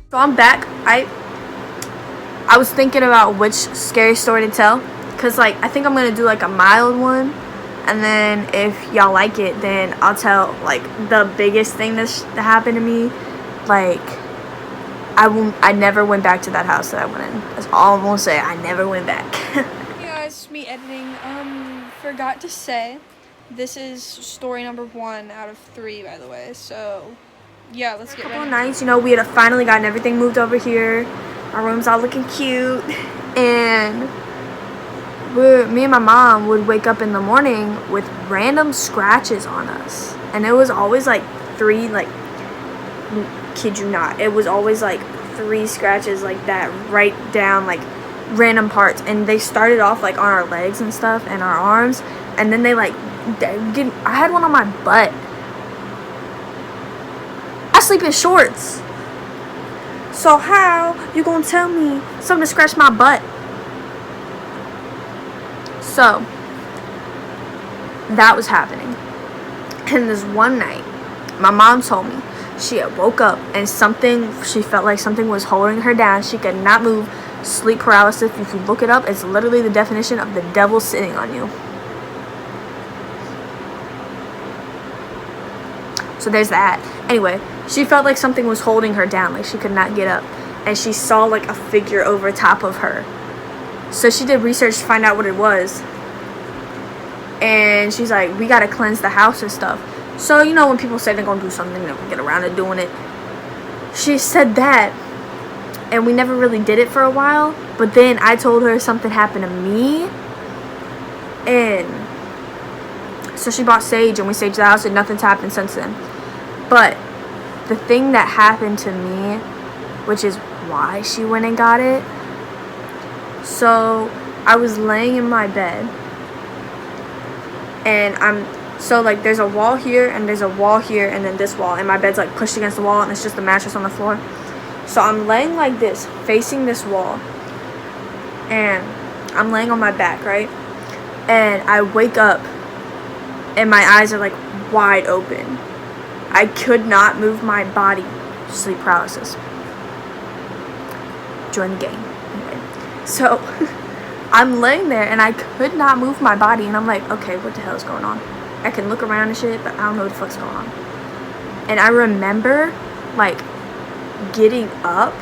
So I'm back. I was thinking about which scary story to tell, because like I think I'm gonna do like a mild one, and then if y'all like it, then I'll tell like the biggest thing that happened to me. Like I never went back to that house that I went in. That's all I'm gonna say. I never went back. Hey guys, me editing. Forgot to say, this is story number 1 out of 3, by the way. So, yeah, let's get A couple ready. of nights, we had finally gotten everything moved over here. Our room's all looking cute, and me and my mom would wake up in the morning with random scratches on us, and it was always like 3, like, kid you not, it was always like 3 scratches like that, right down like random parts, and they started off like on our legs and stuff and our arms, and then I had one on my butt. I sleep in shorts, so how you gonna tell me something to scratch my butt? So that was happening, and this one night my mom told me she had woke up and she felt like something was holding her down. She could not move. Sleep paralysis, if you look it up, it's literally the definition of the devil sitting on you. So there's that. Anyway, she felt like something was holding her down, like she could not get up, and she saw like a figure over top of her. So she did research to find out what it was, and she's like, we gotta cleanse the house and stuff. So when people say they're gonna do something, they never get around to doing it. She said that, and we never really did it for a while. But then I told her something happened to me, and so she bought sage, and we saged the house, and nothing's happened since then. But the thing that happened to me, which is why she went and got it, so I was laying in my bed, and like there's a wall here, and there's a wall here, and then this wall, and my bed's like pushed against the wall, and it's just a mattress on the floor. So I'm laying like this, facing this wall, and I'm laying on my back, right? And I wake up, and my eyes are like wide open. I could not move my body. Sleep paralysis. Join the game. Anyway, so I'm laying there, and I could not move my body, and I'm like, okay, what the hell is going on? I can look around and shit, but I don't know what the fuck's going on. And I remember like getting up,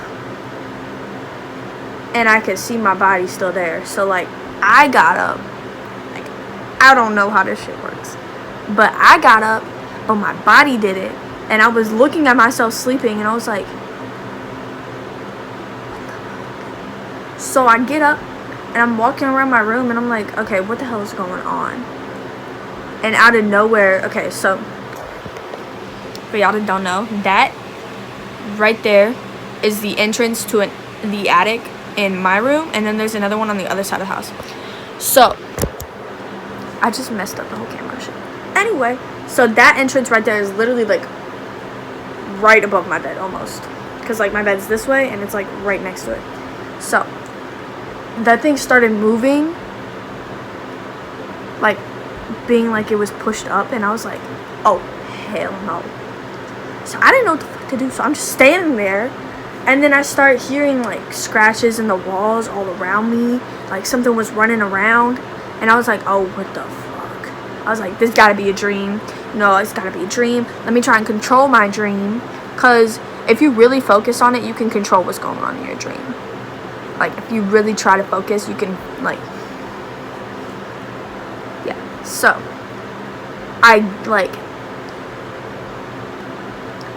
and I could see my body still there. So like I got up, like I don't know how this shit works, but I got up, but my body did it, and I was looking at myself sleeping, and I was like, so I get up, and I'm walking around my room, and I'm like, okay, what the hell is going on? And out of nowhere, okay, so for y'all that don't know, that right there is the entrance to the attic in my room, and then there's another one on the other side of the house. So I just messed up the whole camera shit. Anyway, so that entrance right there is literally like right above my bed almost, because like my bed's this way, and it's like right next to it. So that thing started moving, like being like it was pushed up, and I was like, oh hell no. So I didn't know what the fuck to do, so I'm just standing there, and then I start hearing like scratches in the walls all around me, like something was running around, and I was like, oh, what the fuck? I was like, this gotta be a dream. No, it's gotta be a dream. Let me try and control my dream, because if you really focus on it, you can control what's going on in your dream. Like if you really try to focus, you can like, yeah. So I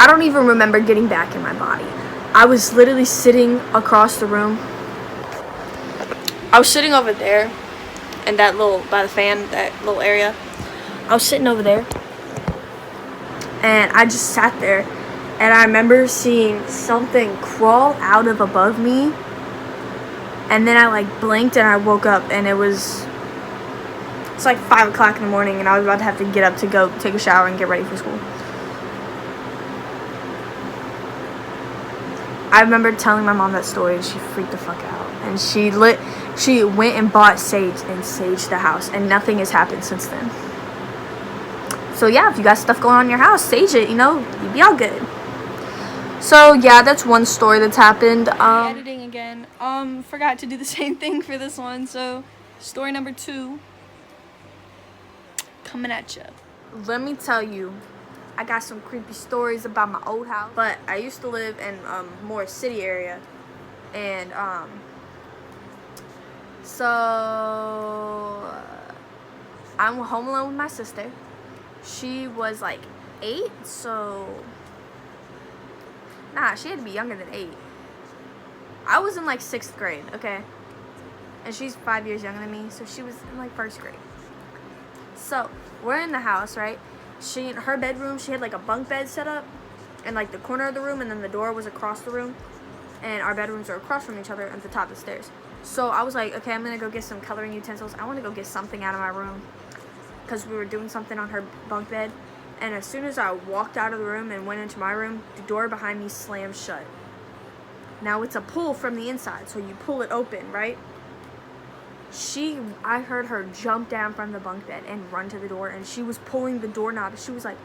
don't even remember getting back in my body. I was literally sitting across the room. I was sitting over there in that little, by the fan, that little area. I was sitting over there, and I just sat there, and I remember seeing something crawl out of above me, and then I like blinked, and I woke up, and it's like 5 o'clock in the morning, and I was about to have to get up to go take a shower and get ready for school. I remember telling my mom that story, and she freaked the fuck out, and she went and bought sage and saged the house, and nothing has happened since then. So yeah, if you got stuff going on in your house, sage it, you'll be all good. So yeah, that's one story that's happened. Editing again. Forgot to do the same thing for this one. So, story number 2 coming at you. Let me tell you, I got some creepy stories about my old house. But I used to live in more city area, and so I'm home alone with my sister. She was like 8, so nah, she had to be younger than 8. I was in like 6th grade, okay, and she's 5 years younger than me, so she was in like 1st grade. So we're in the house, right? Her bedroom, she had like a bunk bed set up in like the corner of the room, and then the door was across the room, and our bedrooms are across from each other at the top of the stairs. So I was like, okay, I'm gonna go get some coloring utensils. I want to go get something out of my room because we were doing something on her bunk bed. And as soon as I walked out of the room and went into my room, the door behind me slammed shut. Now it's a pull from the inside, so you pull it open, right? I heard her jump down from the bunk bed and run to the door, and she was pulling the doorknob. She was like,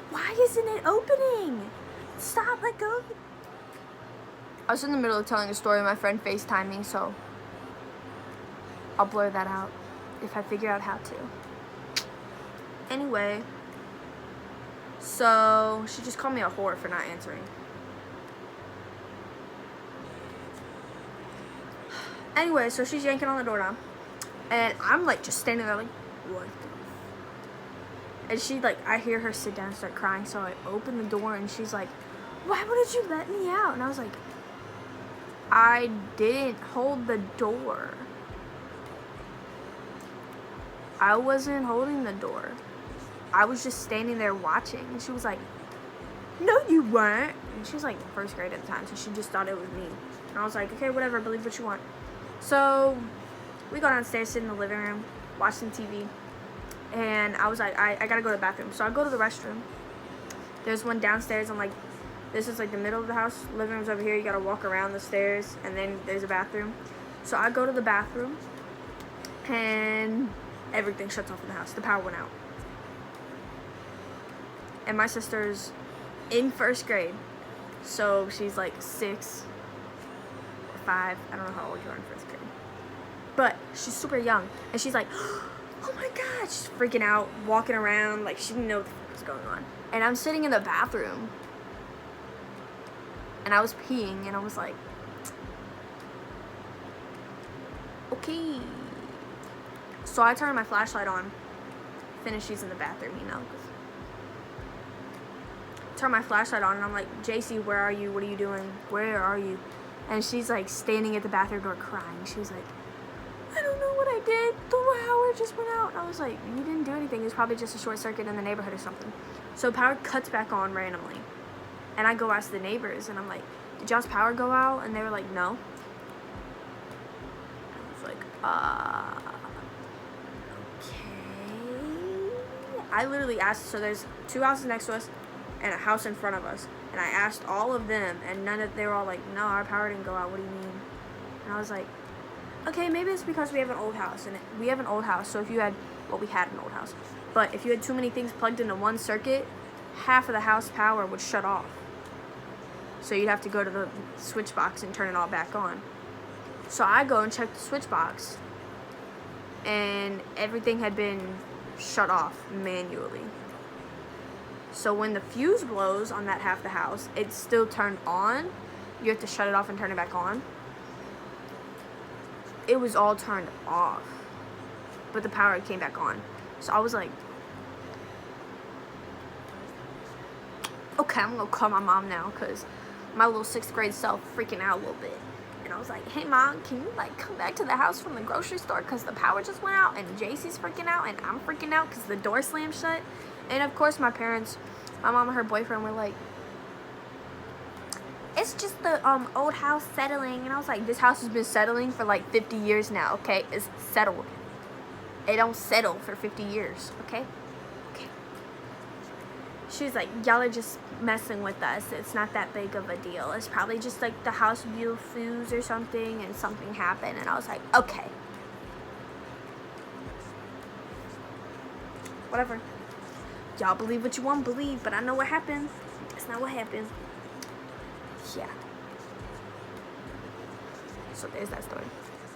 why isn't it opening? Stop, let go. I was in the middle of telling a story, my friend FaceTimed me, so I'll blur that out if I figure out how to. Anyway, so she just called me a whore for not answering. Anyway, so she's yanking on the doorknob, and I'm like just standing there like, what? And she like, I hear her sit down and start crying, so I open the door, and she's like, why wouldn't you let me out? And I was like, I didn't hold the door. I wasn't holding the door. I was just standing there watching. And she was like, no, you weren't. And she was like 1st grade at the time, so she just thought it was me. And I was like, okay, whatever, believe what you want. So we go downstairs, sit in the living room, watching TV. And I was like, I gotta go to the bathroom. So I go to the restroom. There's one downstairs. I'm like, this is like the middle of the house. Living room's over here. You gotta walk around the stairs, and then there's a bathroom. So I go to the bathroom, and everything shuts off in the house. The power went out. And my sister's in 1st grade. So she's like 6 or 5. I don't know how old you are in 1st grade. But she's super young. And she's like, oh my God. She's freaking out, walking around. Like, she didn't know what the fuck was going on. And I'm sitting in the bathroom. And I was peeing. And I was like, okay. So I turned my flashlight on. Finished using the bathroom, you know. Turn my flashlight on, and I'm like, JC, where are you? What are you doing? Where are you? And she's like standing at the bathroom door crying. She was like, I don't know what I did. The power just went out. And I was like, you didn't do anything. It was probably just a short circuit in the neighborhood or something. So power cuts back on randomly. And I go ask the neighbors, and I'm like, did y'all's power go out? And they were like, no. I was like, okay. I literally asked, so there's 2 houses next to us and a house in front of us. And I asked all of them, and they were all like, no, our power didn't go out. What do you mean? And I was like, okay, maybe it's because we have an old house. And we have an old house, so if you had, well, we had an old house. But if you had too many things plugged into one circuit, half of the house power would shut off. So you'd have to go to the switch box and turn it all back on. So I go and check the switch box, and everything had been shut off manually. So when the fuse blows on that half the house, it's still turned on. You have to shut it off and turn it back on. It was all turned off, but the power came back on. So I was like, okay, I'm gonna call my mom now, because my little 6th grade self freaking out a little bit. And I was like, hey mom, can you like come back to the house from the grocery store, because the power just went out, and JC's freaking out, and I'm freaking out because the door slammed shut. And of course my parents, my mom and her boyfriend were like, it's just the old house settling. And I was like, this house has been settling for like 50 years now, okay? It's settled. It don't settle for 50 years, okay? Okay. She was like, y'all are just messing with us. It's not that big of a deal. It's probably just like the house blew fuse or something, and something happened. And I was like, okay. Whatever. Y'all believe what you want to believe, but I know what happened. That's not what happened. yeah. So there's that story.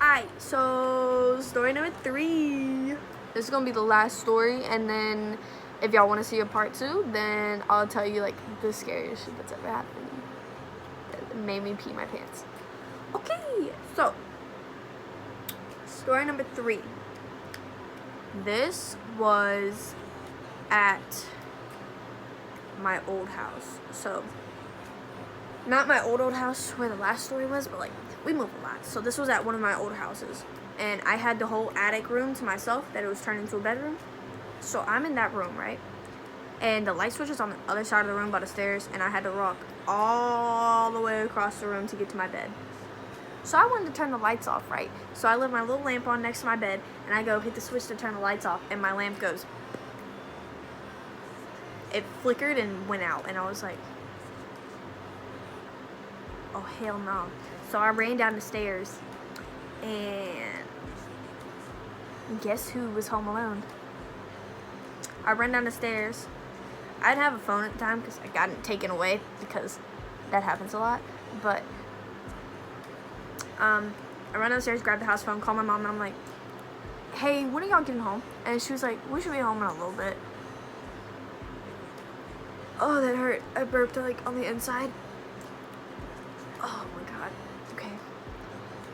Alright, so story number 3. This is gonna be the last story, and then if y'all want to see a part 2, then I'll tell you like the scariest shit that's ever happened that made me pee my pants. Okay, so story number 3. This was at my old house. So not my old house where the last story was, but like we moved a lot. So this was at one of my old houses, and I had the whole attic room to myself that it was turned into a bedroom. So I'm in that room, right? And the light switch is on the other side of the room by the stairs, and I had to walk all the way across the room to get to my bed. So I wanted to turn the lights off, right? So I left my little lamp on next to my bed, and I go hit the switch to turn the lights off, and my lamp goes. It flickered and went out, and I was like, oh hell no. So I ran down the stairs, and guess who was home alone? I ran down the stairs. I didn't have a phone at the time because I got it taken away, because that happens a lot. But I ran downstairs, grabbed the house phone, called my mom, and I'm like, hey, when are y'all getting home? And she was like, we should be home in a little bit. Oh, that hurt. I burped like on the inside. Oh my god. Okay.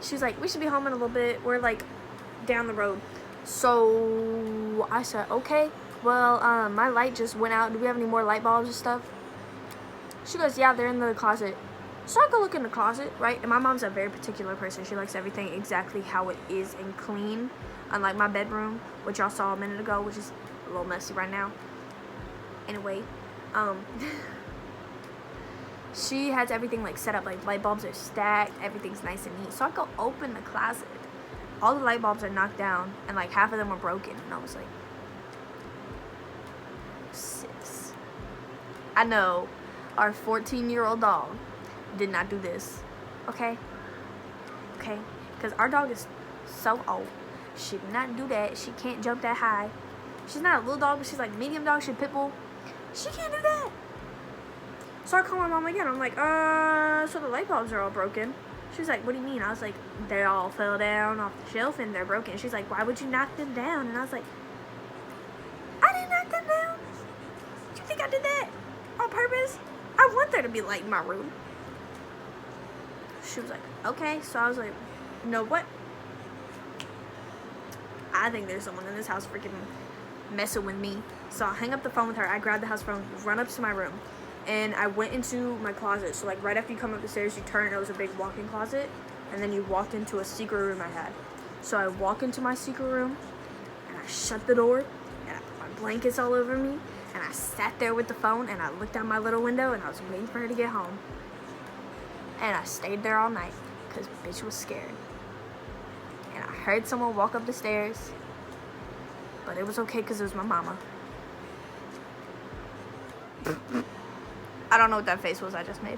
She was like, we should be home in a little bit. We're like down the road. So I said, okay. Well, my light just went out. Do we have any more light bulbs and stuff? She goes, yeah, they're in the closet. So I go look in the closet, right? And my mom's a very particular person. She likes everything exactly how it is and clean. Unlike my bedroom, which y'all saw a minute ago, which is a little messy right now. Anyway, she has everything like set up, like light bulbs are stacked, everything's nice and neat. So I go open the closet. All the light bulbs are knocked down, and like half of them were broken. And I was like, sis, I know our 14-year-old dog did not do this, okay? Okay? Because our dog is so old. She did not do that. She can't jump that high. She's not a little dog, but she's like medium dog. She's a pit bull. She can't do that. So I call my mom again. I'm like, so the light bulbs are all broken. She was like, what do you mean? I was like, they all fell down off the shelf and they're broken. She's like, why would you knock them down? And I was like, I didn't knock them down. You think I did that on purpose? I want there to be light in my room. She was like, okay. So I was like, you know what? I think there's someone in this house freaking messing with me. So I hang up the phone with her. I grabbed the house phone, run up to my room, and I went into my closet. So like right after you come up the stairs, you turn, it was a big walk-in closet, and then you walked into a secret room I had. So I walk into my secret room, and I shut the door, and I put my blankets all over me, and I sat there with the phone, and I looked out my little window, and I was waiting for her to get home. And I stayed there all night, because bitch was scared. And I heard someone walk up the stairs, but it was okay because it was my mama. I don't know what that face was I just made.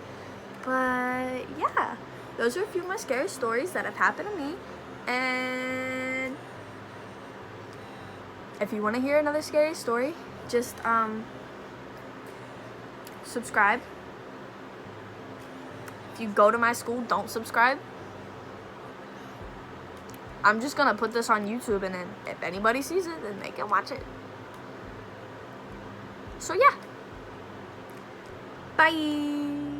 But yeah, those are a few of my scary stories that have happened to me. And if you want to hear another scary story, just subscribe. If you go to my school, don't subscribe. I'm just gonna put this on YouTube, and then if anybody sees it, then they can watch it. So yeah. Bye.